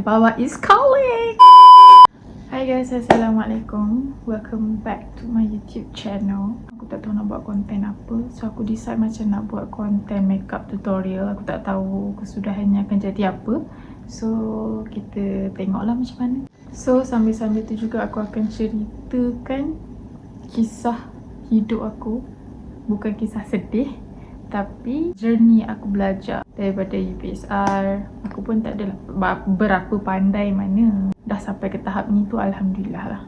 Baba is calling. Hi guys, Assalamualaikum. Welcome back to my YouTube channel. Aku tak tahu nak buat konten apa, so aku decide macam nak buat konten makeup tutorial. Aku tak tahu kesudahannya akan jadi apa, so kita tengoklah macam mana. So sambil-sambil tu juga aku akan ceritakan kisah hidup aku. Bukan kisah sedih, tapi journey aku belajar daripada UPSR. Aku pun tak adalah berapa pandai mana. Dah sampai ke tahap ni tu, Alhamdulillah lah.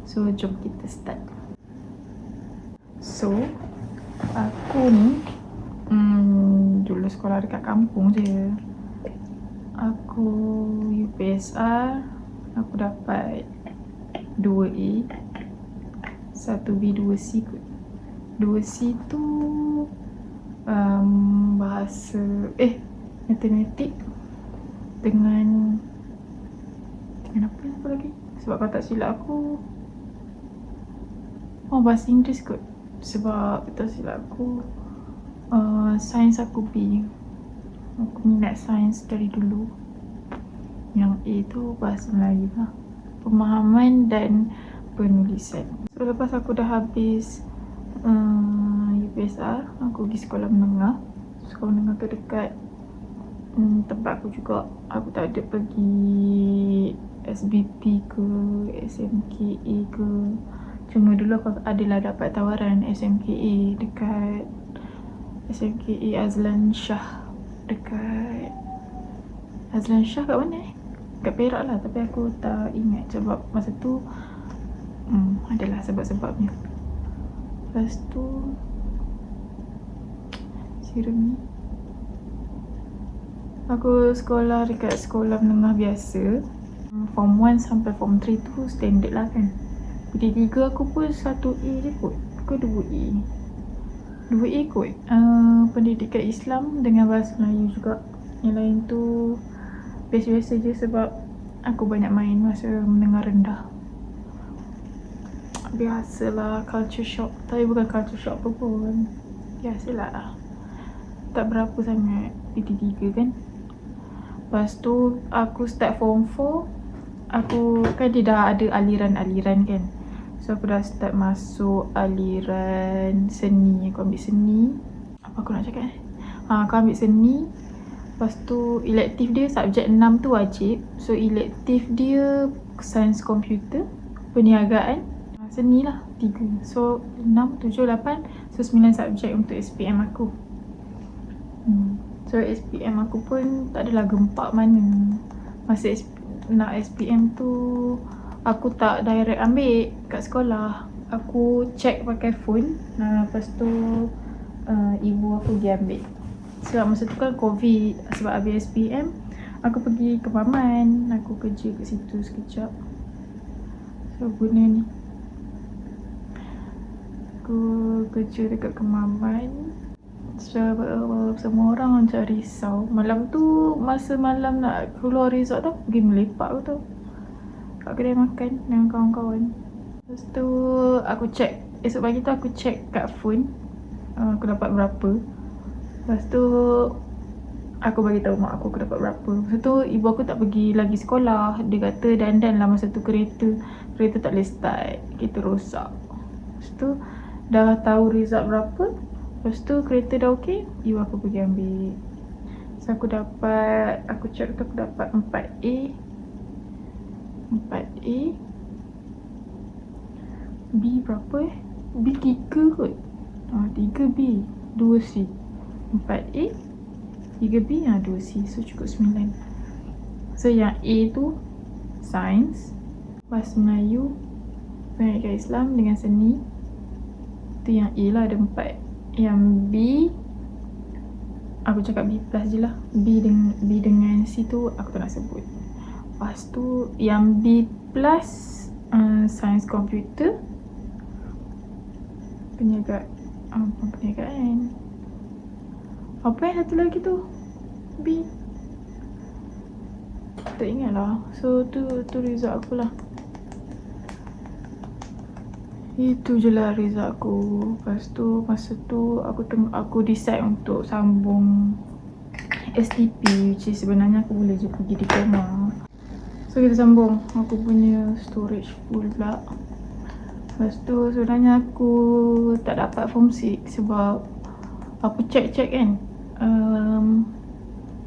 So jom kita start. So aku ni dulu sekolah dekat kampung je. Aku UPSR, aku dapat 2A, 1B, 2C kot. 2C tu bahasa matematik dengan apa lagi? Sebab kalau tak silap aku bahasa Inggeris kot. Sebab tak silap aku sains aku B. Aku minat sains dari dulu. Yang A tu bahasa Melayu lah, pemahaman dan penulisan. So lepas aku dah habis UPSR, aku pergi sekolah menengah. Sekolah menengah tu dekat tempat aku juga. Aku tak ada pergi SBP ke SMKA ke. Cuma dulu aku adalah dapat tawaran SMKA dekat SMKA Azlan Shah. Dekat Azlan Shah kat mana Kat Perak lah, tapi aku tak ingat sebab masa tu adalah sebab-sebabnya. Lepas tu siram ni, aku sekolah dekat sekolah menengah biasa. Form 1 sampai form 3 tu standard lah kan. P3 aku pun 1A je kot ke 2A. 2A kot. Pendidikan Islam dengan bahasa Melayu juga. Yang lain tu biasa-biasa je sebab aku banyak main masa menengah rendah. Biasalah culture shock. Tapi bukan culture shock apa pun, biasalah, tak berapa sangat P3 kan. Lepas tu aku start form 4. Aku kan dia dah ada aliran-aliran kan. So aku dah start masuk aliran seni. Aku ambil seni. Apa aku nak cakap aku ambil seni. Lepas tu elektif dia subjek 6 tu wajib. So elektif dia sains komputer, perniagaan, seni lah 3. So 6, 7, 8. So 9 subjek untuk SPM aku. So SPM aku pun tak adalah gempak mana. Masa nak SPM tu aku tak direct ambil kat sekolah. Aku check pakai phone. Lepas tu ibu aku pergi ambil. Sebab masa tu kan COVID. Sebab habis SPM aku pergi ke Maman. Aku kerja kat situ sekejap. So guna ni, aku kerja dekat Kemaman. Sebab semua orang macam risau. Malam tu, masa malam nak keluar resort tau, pergi melepak tau kat kedai makan dengan kawan-kawan. Lepas tu aku check, esok pagi tu aku check kat phone aku dapat berapa. Lepas tu aku bagi tahu mak aku dapat berapa. Lepas tu ibu aku tak pergi lagi sekolah. Dia kata dandan lah masa tu kereta tak boleh start, kereta rosak. Lepas tu dah tahu result berapa. Lepas tu kereta dah okey, ibu aku pergi ambil. So aku check tu aku dapat 4A. B berapa B 3 kot. 3B, 2C, 4A, 3B, 2C. So cukup 9. So yang A tu sains, bahasa Melayu, pendidikan Islam dengan seni. Tu yang A lah, ada 4. Yang B, aku cakap B plus je lah. B dengan C tu aku tak nak sebut. Lepas tu yang B plus sains komputer, perniagaan. Apa yang satu lagi tu B, tak ingat lah. So tu result aku lah. Itu je lah result aku. Lepas tu masa tu aku decide untuk sambung STP, which is sebenarnya aku boleh je pergi diploma. So kita sambung. Aku punya storage full pula. Lepas tu sebenarnya aku tak dapat form 6 sebab aku check kan,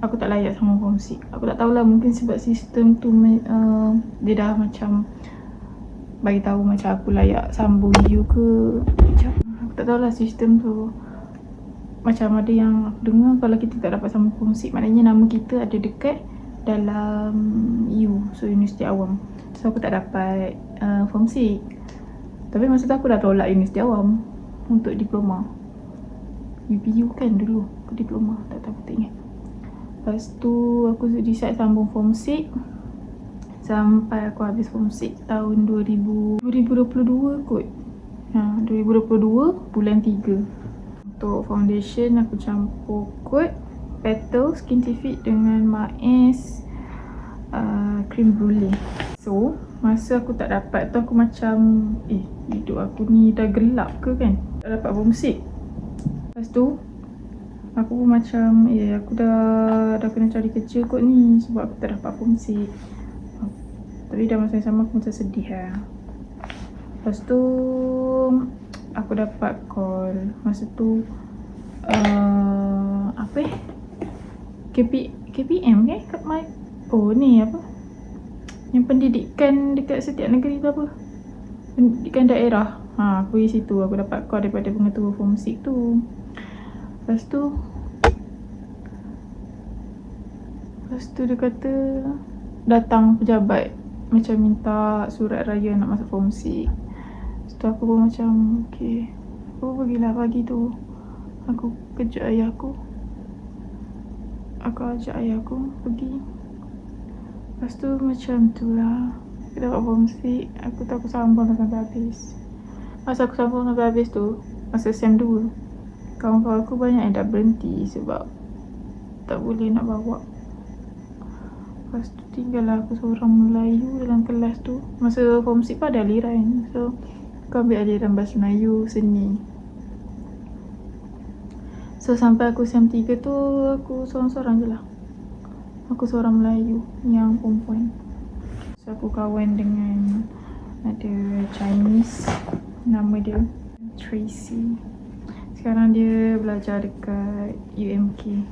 aku tak layak sama form 6. Aku tak tahulah, mungkin sebab sistem tu dia dah macam bagi tahu macam aku layak sambung U ke macam. Aku tak tahulah sistem tu. Macam ada yang aku dengar kalau kita tak dapat sambung form 6, maknanya nama kita ada dekat dalam U, so Universiti Awam. So aku tak dapat form 6. Tapi masa tu aku dah tolak Universiti Awam untuk diploma. UPU kan dulu aku diploma, tak tahu, tak ingat. Lepas tu aku decide sambung form 6 sampai aku habis form 6 tahun 2022 kot. 2022 bulan 3. Untuk foundation aku campur kod Petal Skintific dengan Maes cream brulee. So masa aku tak dapat tu aku macam hidup aku ni dah gelap ke kan, tak dapat form 6. Lepas tu aku pun macam aku dah kena cari kerja kot ni sebab aku tak dapat form 6. Tapi dah masa yang sama aku macam sedih lah. Lepas tu aku dapat call masa tu KPM ke kat ni apa yang pendidikan dekat setiap negeri tu apa, pendidikan daerah. Aku pergi situ, aku dapat call daripada pengetua form 6 tu. Lepas tu dia kata datang pejabat macam minta surat raya nak masuk form 6. Lepas tu aku pun macam okay, aku pergilah pagi tu. Aku kejut ayah aku, aku ajak ayah aku pergi. Lepas tu macam tu lah, aku dapat form 6. Aku tak aku sambung sampai habis. Masa aku sambung sampai habis tu, masa SEM 2, kawan-kawan aku banyak yang dah berhenti sebab tak boleh nak bawa. Lepas tu tinggallah aku seorang Melayu dalam kelas tu. Masa form 6 pun ada aliran, so aku ambil aliran bahasa Melayu, seni. So sampai aku SEM 3 tu aku seorang-seorang je lah. Aku seorang Melayu yang perempuan. So aku kawan dengan ada Chinese, nama dia Tracy. Sekarang dia belajar dekat UMK.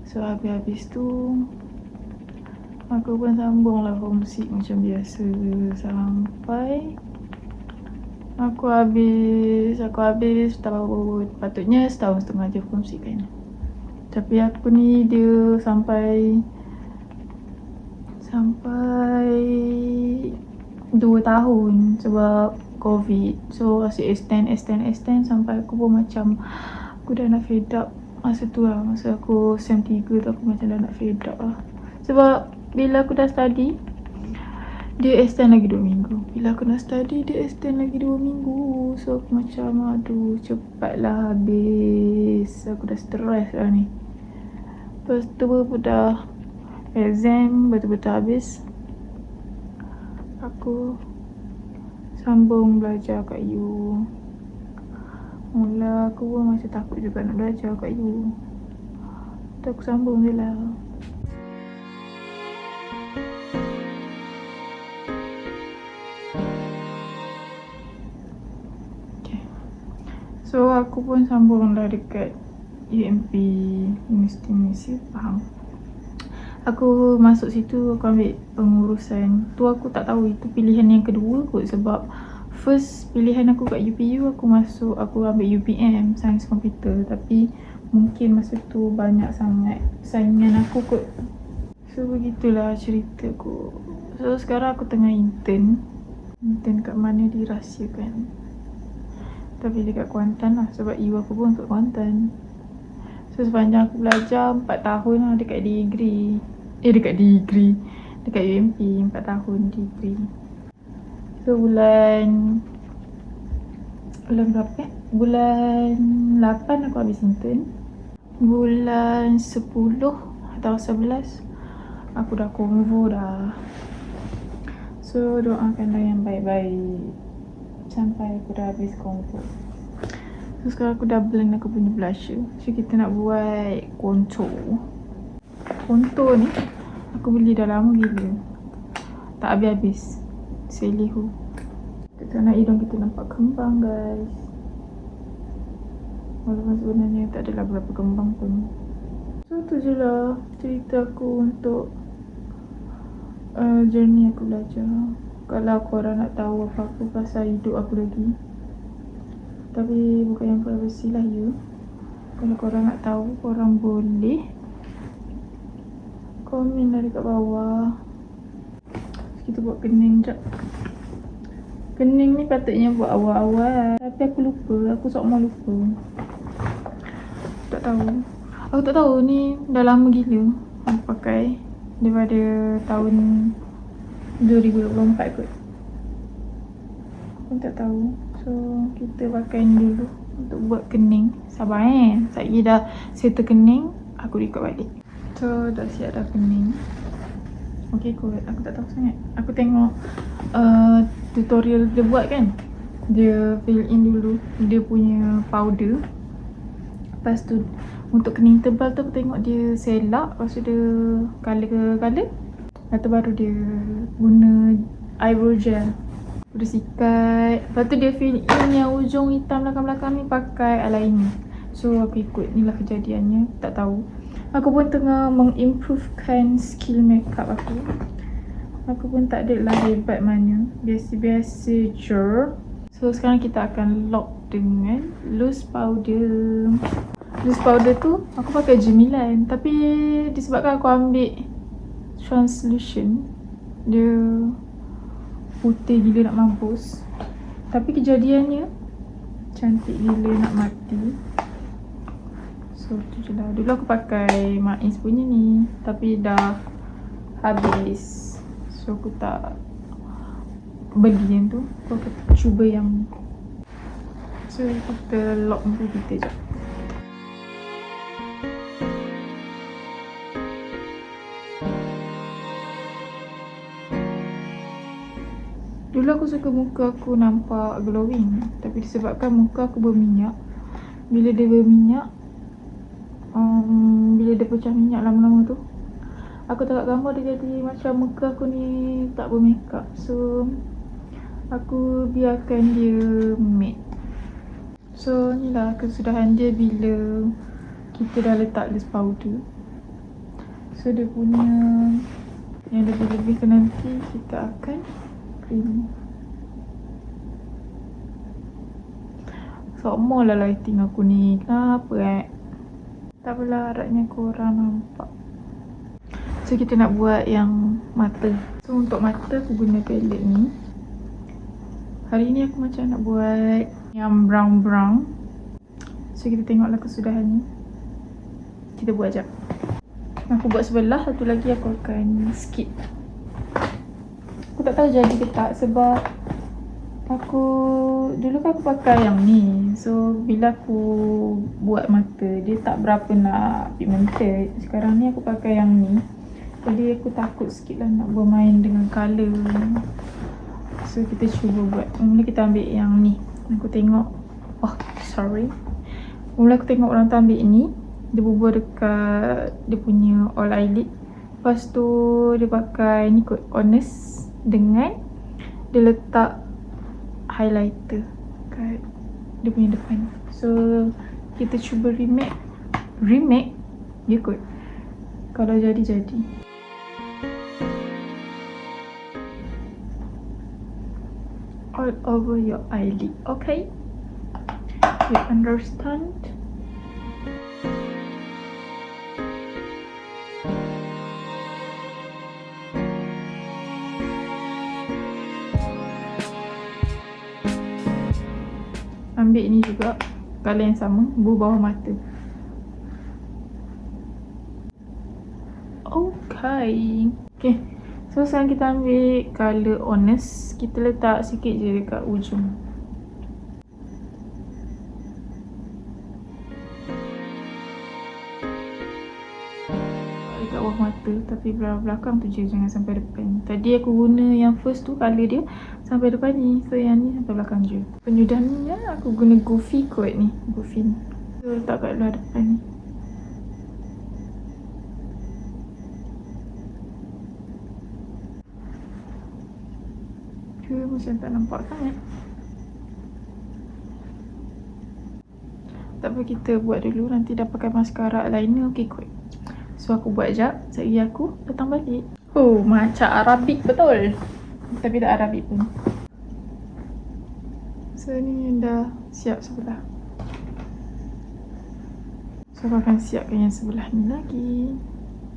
So habis-habis tu aku pun sambung lah form 6 macam biasa sampai aku habis tahun, patutnya setahun setengah je form 6 kan. Tapi aku ni dia sampai 2 tahun sebab COVID. So asyik extend sampai aku pun macam aku dah nak fed up masa tu lah. Masa aku SEM 3 tu aku macam dah nak fed up lah. Sebab bila aku dah study dia extend lagi 2 minggu. Bila aku nak study dia extend lagi 2 minggu. So aku macam aduh cepatlah habis. Aku dah stress lah ni. Lepas tu dah exam betul-betul habis, aku sambung belajar kat U. Mula aku pun macam takut juga nak belajar kat U. Tu aku sambung je lah. Okay. So aku pun sambung lah dekat UMP, Universiti Pahang. Aku masuk situ, aku ambil pengurusan. Tu aku tak tahu itu pilihan yang kedua kot sebab first pilihan aku kat UPU aku ambil UPM, Sains Komputer. Tapi mungkin masa tu banyak sangat saingan aku kot. So begitulah cerita aku. So sekarang aku tengah intern kat mana dirahsiakan. Tapi dekat Kuantan lah sebab U aku pun kat Kuantan. So sepanjang aku belajar 4 tahun lah dekat UMP 4 tahun degree. So bulan berapa bulan 8 aku habis intern. Bulan 10 atau 11 aku dah convo dah. So doakanlah yang baik-baik sampai aku dah habis convo. So sekarang aku dah blend aku punya blusher. So kita nak buat contour ni. Aku beli dah lama gila, tak habis-habis. Selihu. Kita nak hidung kita nampak kembang guys. Walaupun sebenarnya tak adalah berapa kembang pun. So tu je lah cerita aku untuk journey aku belajar. Kalau korang nak tahu apa-apa pasal hidup aku lagi, tapi bukan yang privacy lah you. Kalau korang nak tahu, korang boleh komen lah dekat bawah. Kita buat kening sekejap. Kening ni patutnya buat awal-awal, tapi aku lupa. Aku sok mau lupa. Tak tahu. Aku tak tahu ni dah lama gila aku pakai, daripada tahun 2024 kot. Aku tak tahu. So kita pakai ni dulu untuk buat kening. Sabar sekejap dah settle kening, aku record balik. So dah siap dah kening. Okay kot, aku tak tahu sangat. Aku tengok tutorial dia buat kan. Dia fill in dulu dia punya powder. Lepas tu untuk kening tebal tu aku tengok dia selak. Lepas tu dia colour. Lepas tu baru dia guna eyebrow gel. Dia sikat. Lepas tu dia fill in yang ujung hitam belakang-belakang ni pakai eyeliner. So aku ikut, ni lah kejadiannya. Tak tahu. Aku pun tengah mengimprovekan skill makeup aku. Aku pun tak ada lah hebat mana. Biasa-biasa je. So sekarang kita akan lock dengan loose powder. Loose powder tu aku pakai Gemilan, tapi disebabkan aku ambil translucent, dia putih gila nak mampus. Tapi kejadiannya cantik gila nak mati. So tu je lah. Dulu aku pakai Maiz punya ni, tapi dah habis. So aku tak beli yang tu. Aku akan cuba yang ni. So kita lock muka kita je. Dulu aku suka muka aku nampak glowing, tapi disebabkan muka aku berminyak. Bila dia berminyak, bila dia pecah minyak lama-lama tu, aku tengok gambar dia jadi macam muka aku ni tak bermakeup. So aku biarkan dia matte. So ni lah kesudahan dia bila kita dah letak loose powder. So dia punya yang lebih-lebih ke nanti kita akan cream. Sama lah lighting aku ni. Kenapa tak apalah, harapnya korang nampak. So kita nak buat yang mata. So untuk mata aku guna palette ni. Hari ni aku macam nak buat yang brown. So kita tengoklah kesudahannya. Kita buat jap. Aku buat sebelah, satu lagi aku akan skip. Aku tak tahu jadi ke tak, sebab aku dulu kan aku pakai yang ni. So bila aku buat mata, dia tak berapa nak pigmented. Sekarang ni aku pakai yang ni, jadi aku takut sikit lah nak bermain dengan colour. So kita cuba buat. Mula kita ambil yang ni. Aku tengok, mula aku tengok orang tu ambil ni, dia bubuh dekat dia punya all eyelid. Lepas tu dia pakai ni kot, Honest, dengan dia letak highlighter kat dia punya depan. So kita cuba remake dia kot. Kalau jadi all over your eyelid. Okay, you understand? Ambil ni juga, colour yang sama, bawah mata. Okay. So sekarang kita ambil colour Honest. Kita letak sikit je dekat ujung. Dekat bawah mata, tapi belakang tu je, jangan sampai depan. Tadi aku guna yang first tu, colour dia sampai depan ni. So yang ni sampai belakang je. Penyudahannya aku guna Goofy kot ni. Goofy ni. So letak kat luar depan ni. Macam tak nampak sangat. Tak apa, kita buat dulu. Nanti dah pakai mascara eyeliner. Okay kot. So aku buat jap. Sekejap aku datang balik. Oh, macam Arabik betul. Tapi dah Arabik pun. So ni dah siap sebelah. So aku akan siapkan yang sebelah ni lagi.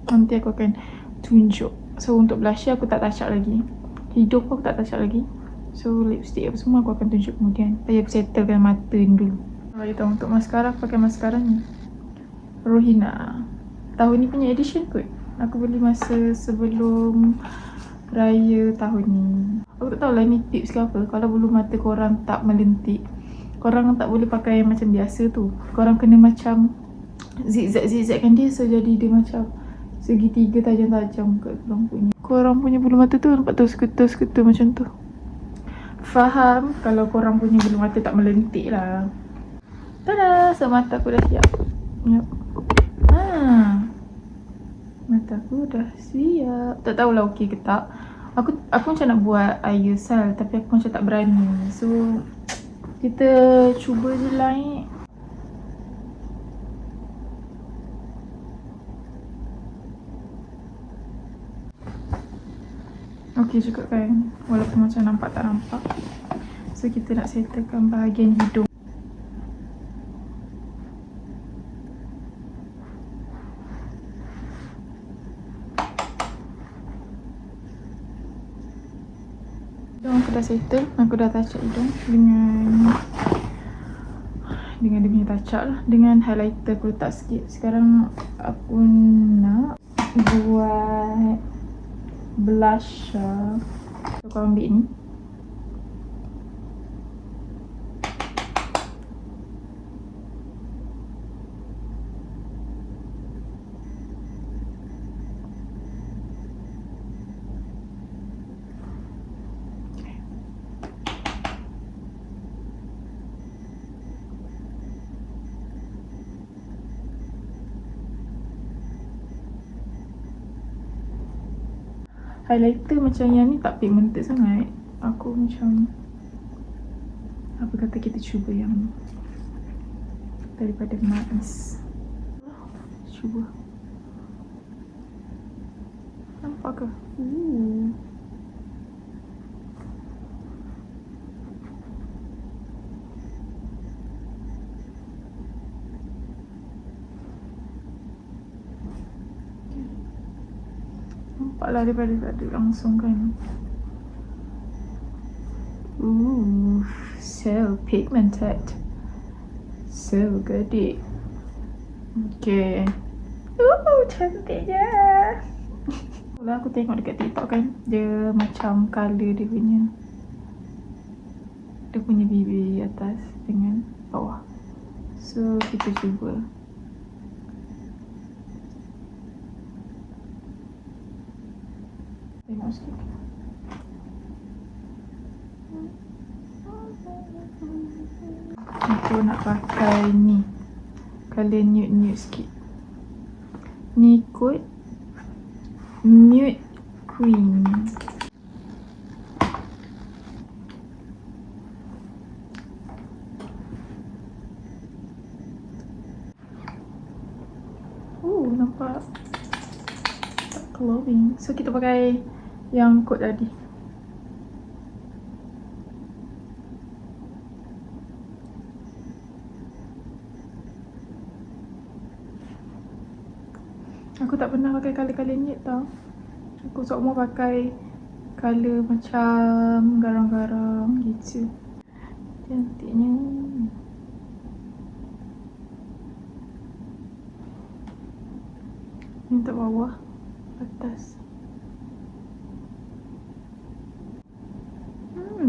Nanti aku akan tunjuk. So untuk blusher aku tak touch up lagi. Hidung aku tak touch up lagi. So lipstick apa semua aku akan tunjuk kemudian. Tapi aku settlekan mata ni dulu. Kalau kita untuk mascara, aku pakai mascara ni Rohina. Tahun ni punya edition kot. Aku beli masa sebelum raya tahun ni. Aku tak tahulah ni tips ke apa. Kalau bulu mata korang tak melentik, korang tak boleh pakai yang macam biasa tu. Korang kena macam zigzag-zigzagkan dia. So jadi dia macam segitiga tajam-tajam kat korang punya. Korang punya bulu mata tu nampak tu sekutu-sekutu macam tu. Faham kalau korang punya bulu mata tak melentik lah. Tada! So mata aku dah siap. Yep. Mata aku dah siap. Tak tahulah okey ke tak. Aku macam nak buat IELTS tapi aku macam tak berani. So kita cuba je lah Okey juga kan. Walaupun macam nampak tak nampak. So kita nak settlekan bahagian hidung. Hidung aku dah settle. Aku dah touch up hidung dengan dia punya touch up lah. Dengan highlighter aku letak sikit. Sekarang aku nak buat blusher. So kau ambil ni. Highlighter macam yang ni tak pigmented sangat. Aku macam, apa kata kita cuba yang ni daripada Mars. Cuba. Nampak ke? Nampaklah daripada langsung kan. So pigmented. So good. Okay. Cantik je. Kalau aku tengok dekat TikTok kan, dia macam colour dia punya bibir atas dengan bawah. So kita cuba. Tengok sikit. Aku nak pakai ni, colour nude sikit. Ni kot Nude Queen. Nampak tak glowing. So kita pakai yang kot tadi. Aku tak pernah pakai colour-colour nude tau. Aku semua pakai colour macam garang-garang gitu. Cantiknya. Ni untuk bawah, atas.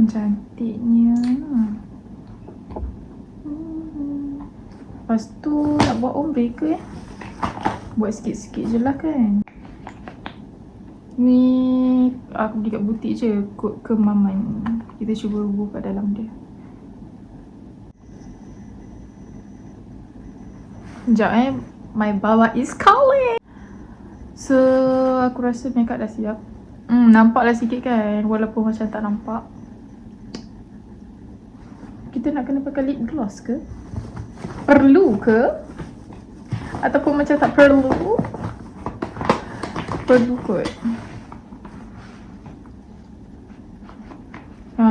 Cantiknya. Lepas tu nak buat ombre ke Buat sikit-sikit je lah kan. Ni aku beli kat butik je, kod kemaman. Kita cuba buka dalam dia. Sekejap my bawah is calling. So aku rasa makeup dah siap. Nampaklah sikit kan, walaupun macam tak nampak. kita nak kena pakai lip gloss ke? Perlu ke? Ataupun macam tak perlu? Perlu kot.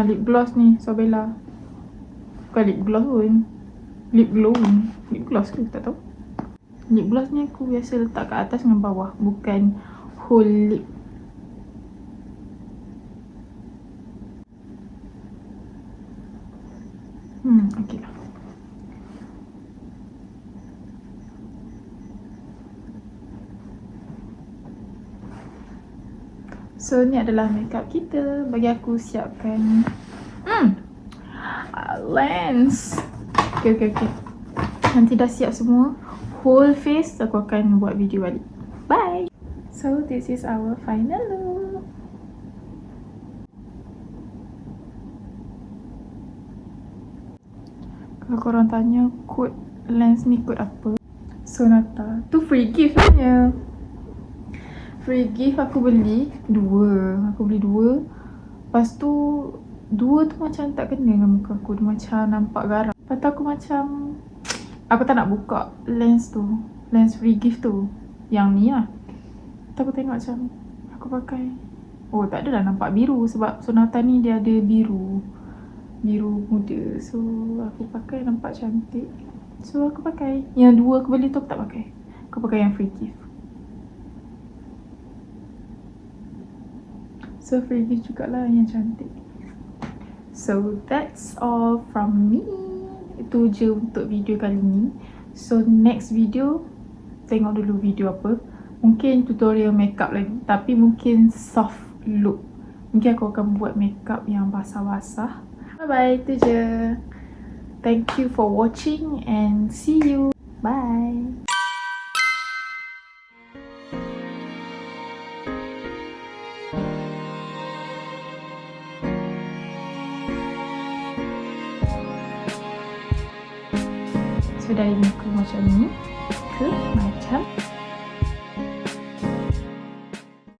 Lip gloss ni, Sobella. Bukan lip gloss pun. Lip glow. Lip gloss ke? Tak tahu. Lip gloss ni aku biasa letak kat atas dengan bawah. Bukan whole lip. Okay lah. So ni adalah makeup kita. Bagi aku siapkan lens. Okay. Nanti dah siap semua, whole face, aku akan buat video balik. Bye. So this is our final look. Kalau korang tanya kod lens ni kod apa, Sonata. Tu free gift sebenarnya. Free gift aku beli dua. Lepas tu dua tu macam tak kena dengan muka aku. Dia macam nampak garam. Lepas tu aku macam, aku tak nak buka lens tu. Lens free gift tu. Yang ni lah. Lepas aku tengok macam, aku pakai. Oh tak adalah nampak biru. Sebab Sonata ni dia ada biru muda. So aku pakai nampak cantik. So aku pakai. Yang dua aku beli tu aku tak pakai. Aku pakai yang free gift. So free gift jugalah yang cantik. So that's all from me. Itu je untuk video kali ni. So next video, tengok dulu video apa. Mungkin tutorial makeup lagi, tapi mungkin soft look. Mungkin aku akan buat makeup yang basah-basah. Bye bye, itu je. Thank you for watching and see you. Bye. So dari muka macam ni ke macam